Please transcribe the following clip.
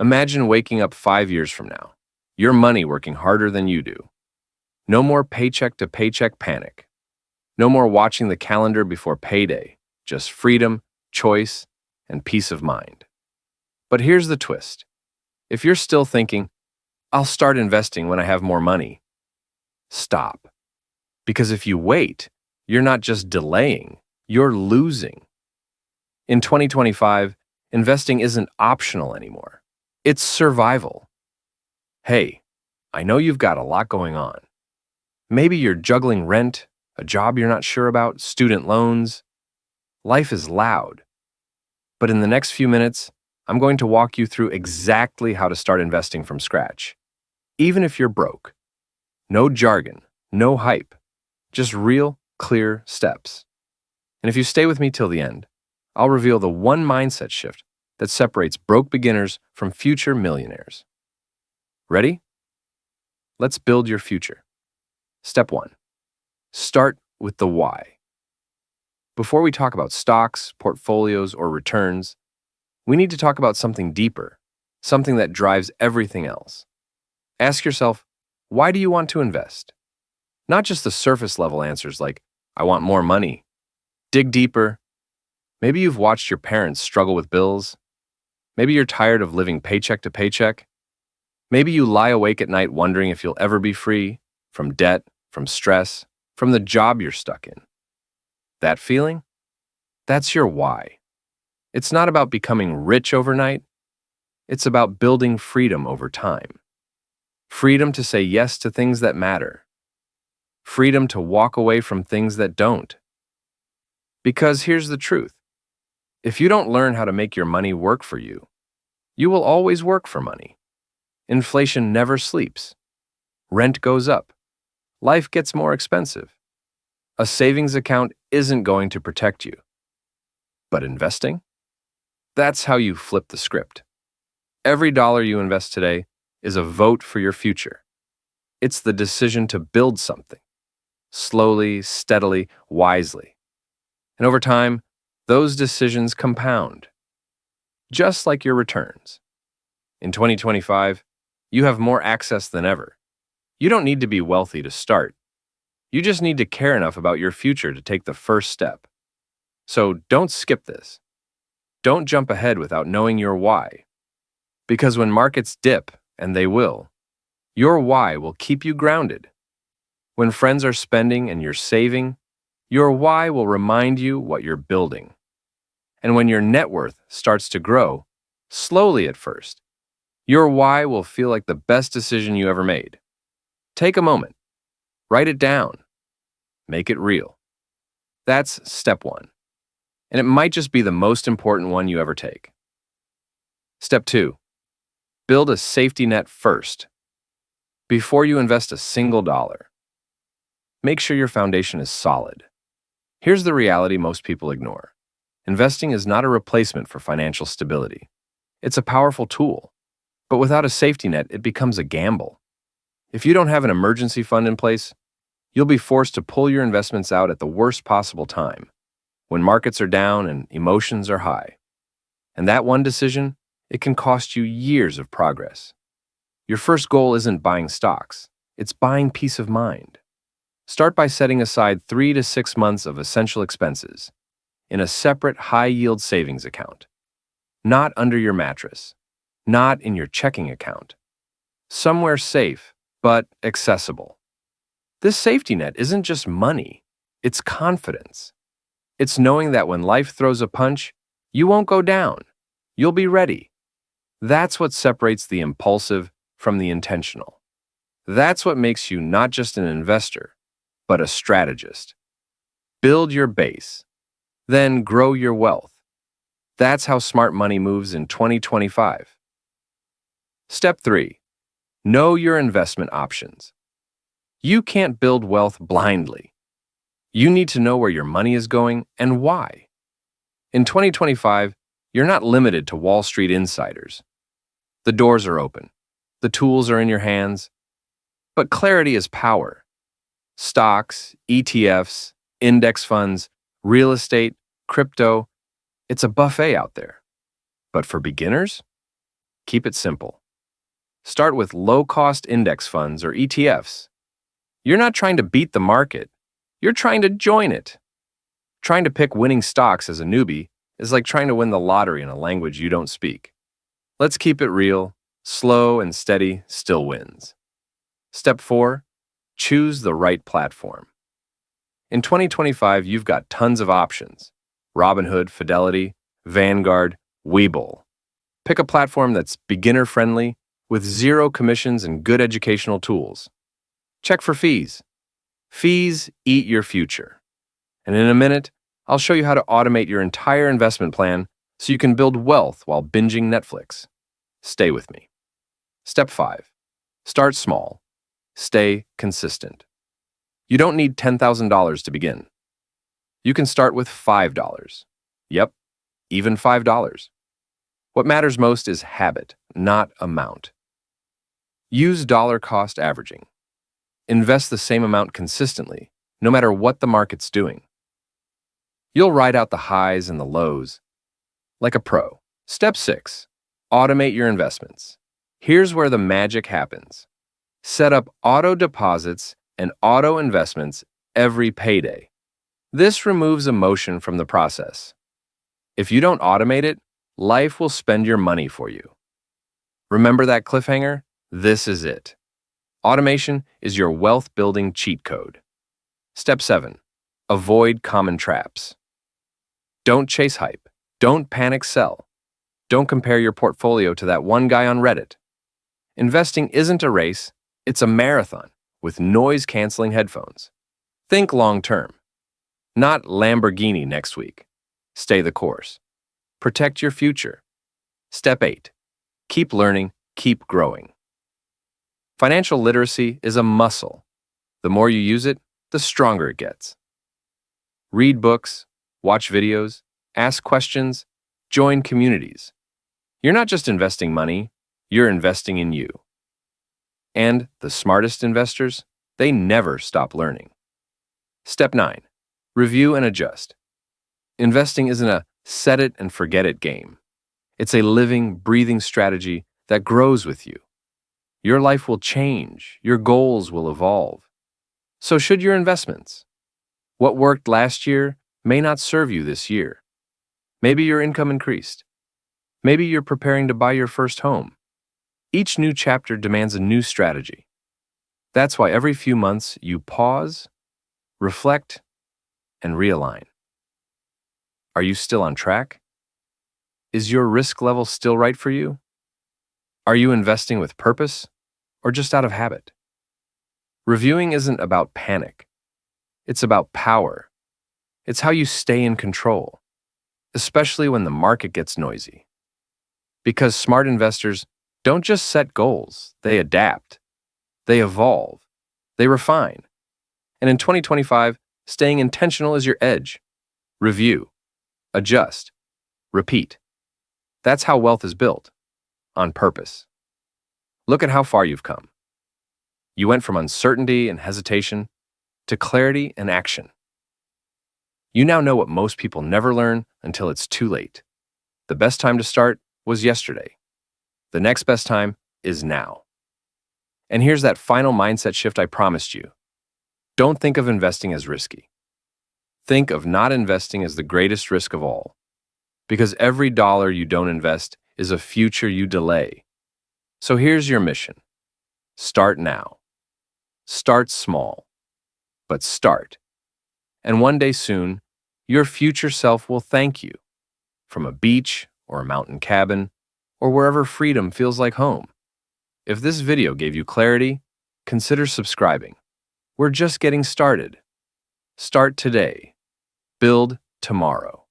Imagine waking up 5 years from now, your money working harder than you do. No more paycheck to paycheck panic. No more watching the calendar before payday. Just freedom, choice, and peace of mind. But here's the twist. If you're still thinking, I'll start investing when I have more money, stop. Because if you wait, you're not just delaying, you're losing. In 2025, investing isn't optional anymore. It's survival. Hey, I know you've got a lot going on. Maybe you're juggling rent, a job you're not sure about, student loans. Life is loud. But in the next few minutes, I'm going to walk you through exactly how to start investing from scratch. Even if you're broke. No jargon, no hype, just real, clear steps. And if you stay with me till the end, I'll reveal the one mindset shift that separates broke beginners from future millionaires. Ready? Let's build your future. Step 1. Start with the why. Before we talk about stocks, portfolios, or returns, we need to talk about something deeper, something that drives everything else. Ask yourself, why do you want to invest? Not just the surface level answers like, I want more money. Dig deeper. Maybe you've watched your parents struggle with bills. Maybe you're tired of living paycheck to paycheck. Maybe you lie awake at night wondering if you'll ever be free from debt, from stress, from the job you're stuck in. That feeling? That's your why. It's not about becoming rich overnight. It's about building freedom over time. Freedom to say yes to things that matter. Freedom to walk away from things that don't. Because here's the truth. If you don't learn how to make your money work for you, you will always work for money. Inflation never sleeps. Rent goes up. Life gets more expensive. A savings account isn't going to protect you. But investing? That's how you flip the script. Every dollar you invest today is a vote for your future. It's the decision to build something. Slowly, steadily, wisely. And over time, those decisions compound. Just like your returns. In 2025, you have more access than ever. You don't need to be wealthy to start. You just need to care enough about your future to take the first step. So don't skip this. Don't jump ahead without knowing your why. Because when markets dip, and they will, your why will keep you grounded. When friends are spending and you're saving, your why will remind you what you're building. And when your net worth starts to grow, slowly at first, your why will feel like the best decision you ever made. Take a moment. Write it down. Make it real. That's step 1. And it might just be the most important one you ever take. Step 2. Build a safety net first. Before you invest a single dollar, make sure your foundation is solid. Here's the reality most people ignore. Investing is not a replacement for financial stability. It's a powerful tool. But without a safety net, it becomes a gamble. If you don't have an emergency fund in place, you'll be forced to pull your investments out at the worst possible time, when markets are down and emotions are high. And that one decision, it can cost you years of progress. Your first goal isn't buying stocks, it's buying peace of mind. Start by setting aside 3 to 6 months of essential expenses in a separate high-yield savings account. Not under your mattress, not in your checking account. Somewhere safe, but accessible. This safety net isn't just money, it's confidence. It's knowing that when life throws a punch, you won't go down. You'll be ready. That's what separates the impulsive from the intentional. That's what makes you not just an investor, but a strategist. Build your base, then grow your wealth. That's how smart money moves in 2025. Step 3. Know your investment options. You can't build wealth blindly. You need to know where your money is going and why. In 2025, you're not limited to Wall Street insiders. The doors are open. The tools are in your hands. But clarity is power. Stocks, ETFs, index funds, real estate, crypto, it's a buffet out there. But for beginners, Keep it simple. Start with low-cost index funds or ETFs. You're not trying to beat the market. You're trying to join it. Trying to pick winning stocks as a newbie is like trying to win the lottery in a language you don't speak. Let's keep it real. Slow and steady still wins. Step 4. Choose the right platform. In 2025, you've got tons of options. Robinhood, Fidelity, Vanguard, Webull. Pick a platform that's beginner-friendly, with zero commissions and good educational tools. Check for fees. Fees eat your future. And in a minute, I'll show you how to automate your entire investment plan so you can build wealth while binging Netflix. Stay with me. Step 5. Start small. Stay consistent. You don't need $10,000 to begin. You can start with $5. Yep, even $5. What matters most is habit, not amount. Use dollar cost averaging. Invest the same amount consistently, no matter what the market's doing. You'll ride out the highs and the lows like a pro. Step 6. Automate your investments. Here's where the magic happens. Set up auto deposits and auto investments every payday. This removes emotion from the process. If you don't automate it, life will spend your money for you. Remember that cliffhanger? This is it. Automation is your wealth-building cheat code. Step 7. Avoid common traps. Don't chase hype. Don't panic sell. Don't compare your portfolio to that one guy on Reddit. Investing isn't a race, it's a marathon with noise-canceling headphones. Think long-term. Not Lamborghini next week. Stay the course. Protect your future. Step 8. Keep learning, keep growing. Financial literacy is a muscle. The more you use it, the stronger it gets. Read books, watch videos, ask questions, join communities. You're not just investing money, you're investing in you. And the smartest investors, they never stop learning. Step 9. Review and adjust. Investing isn't a set it and forget it game. It's a living, breathing strategy that grows with you. Your life will change, your goals will evolve. So should your investments. What worked last year may not serve you this year. Maybe your income increased. Maybe you're preparing to buy your first home. Each new chapter demands a new strategy. That's why every few months you pause, reflect, and realign. Are you still on track? Is your risk level still right for you? Are you investing with purpose or just out of habit? Reviewing isn't about panic. It's about power. It's how you stay in control, especially when the market gets noisy. Because smart investors don't just set goals, they adapt, they evolve, they refine. And in 2025, staying intentional is your edge. Review, adjust, repeat. That's how wealth is built, on purpose. Look at how far you've come. You went from uncertainty and hesitation to clarity and action. You now know what most people never learn until it's too late. The best time to start was yesterday. The next best time is now. And here's that final mindset shift I promised you. Don't think of investing as risky. Think of not investing as the greatest risk of all. Because every dollar you don't invest is a future you delay. So here's your mission. Start now. Start small. But start. And one day soon, your future self will thank you. From a beach or a mountain cabin, or wherever freedom feels like home. If this video gave you clarity, consider subscribing. We're just getting started. Start today. Build tomorrow.